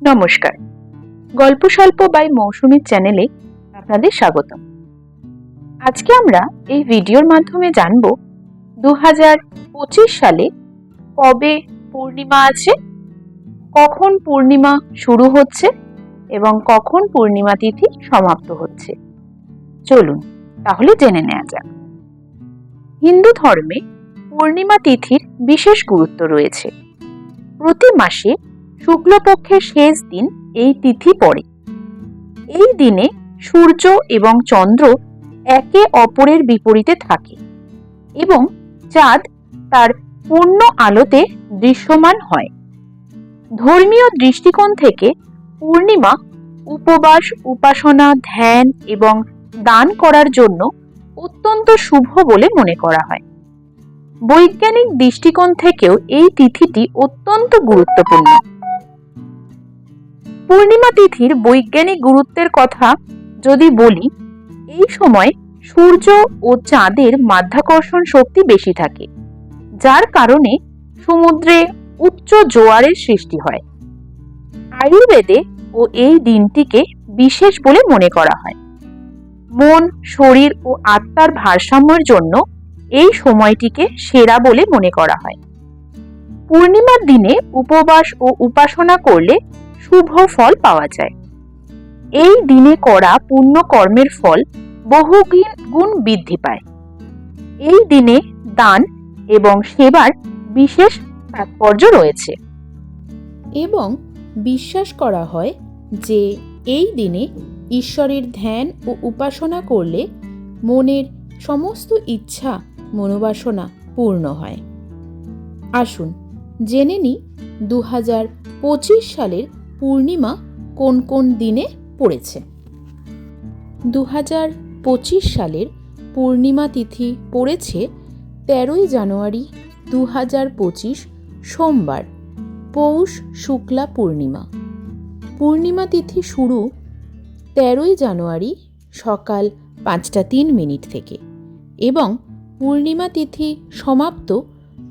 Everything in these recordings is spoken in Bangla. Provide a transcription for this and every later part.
নমস্কার, গল্প স্বল্প বাই মৌসুমীর চ্যানেলে আপনাদের স্বাগতম। আজকে আমরা এই ভিডিওর মাধ্যমে জানব 2025 সালে কবে পূর্ণিমা আছে, কখন পূর্ণিমা শুরু হচ্ছে এবং কখন পূর্ণিমা তিথি সমাপ্ত হচ্ছে। চলুন তাহলে জেনে নেওয়া যাক। হিন্দু ধর্মে পূর্ণিমা তিথির বিশেষ গুরুত্ব রয়েছে। প্রতি মাসে শুক্লপক্ষের শেষ দিন এই তিথি পড়ে। এই দিনে সূর্য এবং চন্দ্র একে অপরের বিপরীতে থাকে এবং চাঁদ তার পূর্ণ আলোতে দৃশ্যমান হয়। ধর্মীয় দৃষ্টিকোণ থেকে পূর্ণিমা উপবাস, উপাসনা, ধ্যান এবং দান করার জন্য অত্যন্ত শুভ বলে মনে করা হয়। বৈজ্ঞানিক দৃষ্টিকোণ থেকেও এই তিথিটি অত্যন্ত গুরুত্বপূর্ণ। পূর্ণিমা তিথির বৈজ্ঞানিক গুরুত্বের কথা যদি বলি, এই সময় সূর্য ও চাঁদের মাধ্যাকর্ষণ শক্তি বেশি থাকে, যার কারণে সমুদ্রে উচ্চ জোয়ারের সৃষ্টি হয়। আয়ুর্বেদে ও এই দিনটিকে বিশেষ বলে মনে করা হয়। মন, শরীর ও আত্মার ভারসাম্যের জন্য এই সময়টিকে সেরা বলে মনে করা হয়। পূর্ণিমার দিনে উপবাস ও উপাসনা করলে শুভ ফল পাওয়া যায়। এই দিনে করা পুণ্য কর্মের ফল বহু গুণ বৃদ্ধি পায়। এই দিনে দান এবং সেবার বিশেষ তাৎপর্য রয়েছে এবং বিশ্বাস করা হয় যে এই দিনে ঈশ্বরের ধ্যান ও উপাসনা করলে মনের সমস্ত ইচ্ছা মনোবাসনা পূর্ণ হয়। আসুন জেনে নিই 2025 সালের পূর্ণিমা কোন কোন দিনে পড়েছে। 2025 সালের পূর্ণিমা তিথি পড়েছে 13ই জানুয়ারি 2025 সোমবার, পৌষ শুক্লা পূর্ণিমা। পূর্ণিমা তিথি শুরু 13ই জানুয়ারি সকাল 5:03 থেকে এবং পূর্ণিমা তিথি সমাপ্ত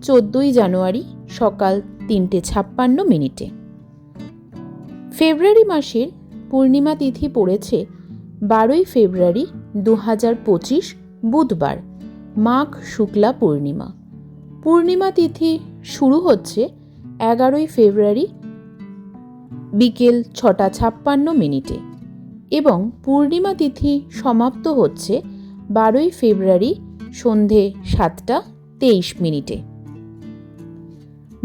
14ই জানুয়ারি সকাল 3:56। ফেব্রুয়ারি মাসের পূর্ণিমা তিথি পড়েছে 12ই ফেব্রুয়ারি 2025 বুধবার, মাঘ শুক্লা পূর্ণিমা। পূর্ণিমা তিথি শুরু হচ্ছে 11ই ফেব্রুয়ারি বিকেল 6:56 এবং পূর্ণিমা তিথি সমাপ্ত হচ্ছে 12ই ফেব্রুয়ারি সন্ধে 7:23।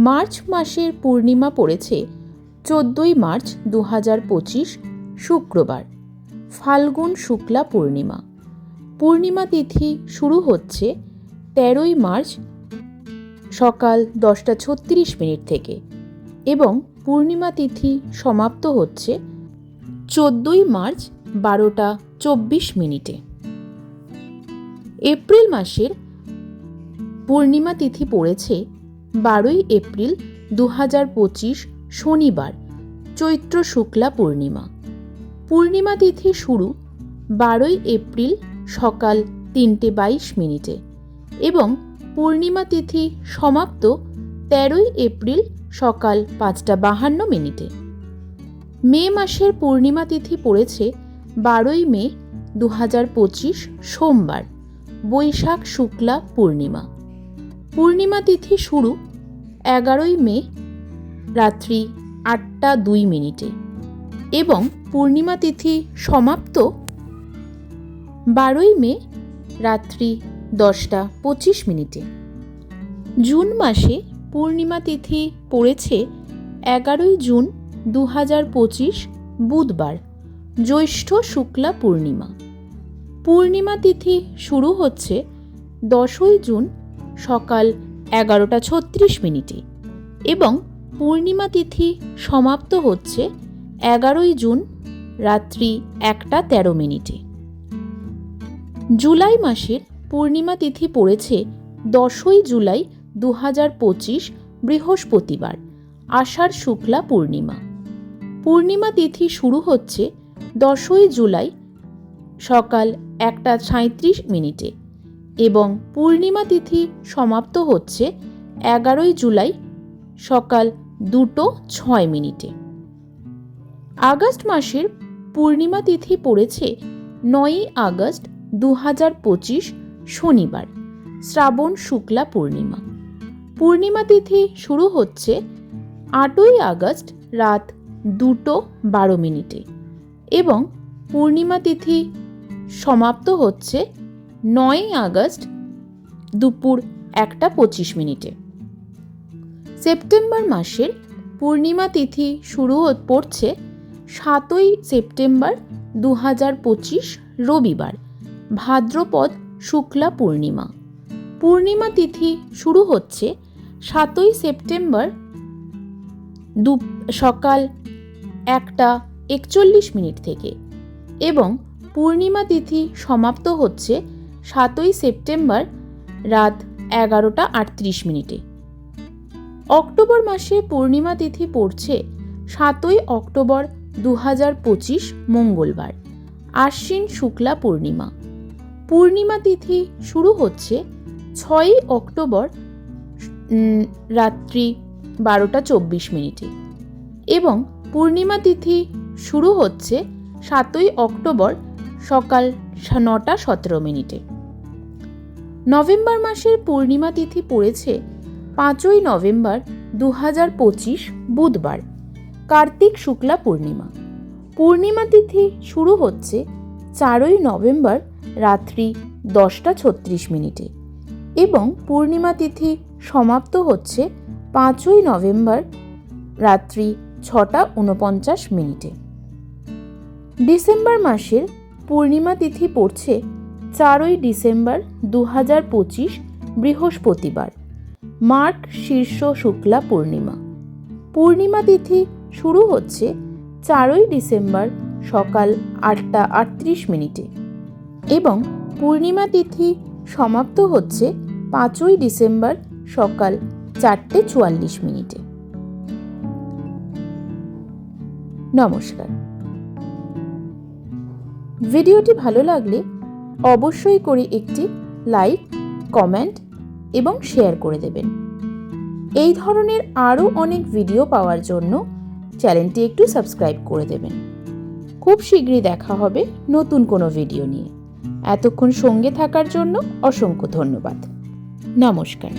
মার্চ মাসের পূর্ণিমা পড়েছে 14ই মার্চ 2025 শুক্রবার, ফাল্গুন শুক্লা পূর্ণিমা। পূর্ণিমা তিথি শুরু হচ্ছে 13ই মার্চ সকাল 10:36 থেকে এবং পূর্ণিমা তিথি সমাপ্ত হচ্ছে 14ই মার্চ 12:24। এপ্রিল মাসের পূর্ণিমা তিথি পড়েছে 12ই এপ্রিল 2025 শনিবার, চৈত্র শুক্লা পূর্ণিমা। পূর্ণিমা তিথি শুরু 12ই এপ্রিল সকাল 3:22 এবং পূর্ণিমা তিথি সমাপ্ত 13ই এপ্রিল সকাল 5:52। মে মাসের পূর্ণিমা তিথি পড়েছে 12ই মে 2025 সোমবার, বৈশাখ শুক্লা পূর্ণিমা। পূর্ণিমা তিথি শুরু 11ই মে রাত্রি 8:02 এবং পূর্ণিমা তিথি সমাপ্ত 12ই মে রাত্রি 10:25। জুন মাসে পূর্ণিমা তিথি পড়েছে 11ই জুন 2025 বুধবার, জ্যৈষ্ঠ শুক্লা পূর্ণিমা। পূর্ণিমা তিথি শুরু হচ্ছে 10ই জুন সকাল 11:36 এবং পূর্ণিমা তিথি সমাপ্ত হচ্ছে 11ই জুন রাত্রি 1:13। জুলাই মাসের পূর্ণিমা তিথি পড়েছে 10ই জুলাই 2025 বৃহস্পতিবার, আষাঢ় শুক্লা পূর্ণিমা। পূর্ণিমা তিথি শুরু হচ্ছে 10ই জুলাই সকাল 1:37 এবং পূর্ণিমা তিথি সমাপ্ত হচ্ছে 11ই জুলাই সকাল 2:06। আগস্ট মাসের পূর্ণিমা তিথি পড়েছে 9ই আগস্ট 2025 শনিবার, শ্রাবণ শুক্লা পূর্ণিমা। পূর্ণিমা তিথি শুরু হচ্ছে 8ই আগস্ট রাত 2:12 এবং পূর্ণিমা তিথি সমাপ্ত হচ্ছে 9ই আগস্ট দুপুর 1:25। সেপ্টেম্বর মাসের পূর্ণিমা তিথি পড়ছে 7ই সেপ্টেম্বর 2025 রবিবার, ভাদ্রপদ শুক্লা পূর্ণিমা। পূর্ণিমা তিথি শুরু হচ্ছে 7ই সেপ্টেম্বর সকাল 1:41 থেকে এবং পূর্ণিমা তিথি সমাপ্ত হচ্ছে 7ই সেপ্টেম্বর রাত 11:38। অক্টোবর মাসে পূর্ণিমা তিথি পড়ছে 7ই অক্টোবর 2025 মঙ্গলবার, আশ্বিন শুক্লা পূর্ণিমা। পূর্ণিমা তিথি শুরু হচ্ছে 6ই অক্টোবর রাত্রি 12:24 এবং পূর্ণিমা তিথি শুরু হচ্ছে 7ই অক্টোবর সকাল 9:17। নভেম্বর মাসের পূর্ণিমা তিথি পড়েছে 5ই নভেম্বর 2025 বুধবার, কার্তিক শুক্লা পূর্ণিমা। পূর্ণিমা তিথি শুরু হচ্ছে 4ই নভেম্বর রাত্রি 10:36 এবং পূর্ণিমা তিথি সমাপ্ত হচ্ছে 5ই নভেম্বর রাত্রি 6:49। ডিসেম্বর মাসের পূর্ণিমা তিথি পড়ছে 4ই ডিসেম্বর 2025 বৃহস্পতিবার, মার্গ শীর্ষ শুক্লা পূর্ণিমা। পূর্ণিমা তিথি শুরু হচ্ছে 4ই ডিসেম্বর সকাল 8:38 এবং পূর্ণিমা তিথি সমাপ্ত হচ্ছে 5ই ডিসেম্বর সকাল 4:44। নমস্কার। ভিডিওটি ভালো লাগলে অবশ্যই করে একটি লাইক, কমেন্ট এবং শেয়ার করে দেবেন। এই ধরনের আরও অনেক ভিডিও পাওয়ার জন্য চ্যানেলটি একটু সাবস্ক্রাইব করে দেবেন। খুব শীঘ্রই দেখা হবে নতুন কোনো ভিডিও নিয়ে। এতক্ষণ সঙ্গে থাকার জন্য অসংখ্য ধন্যবাদ। নমস্কার।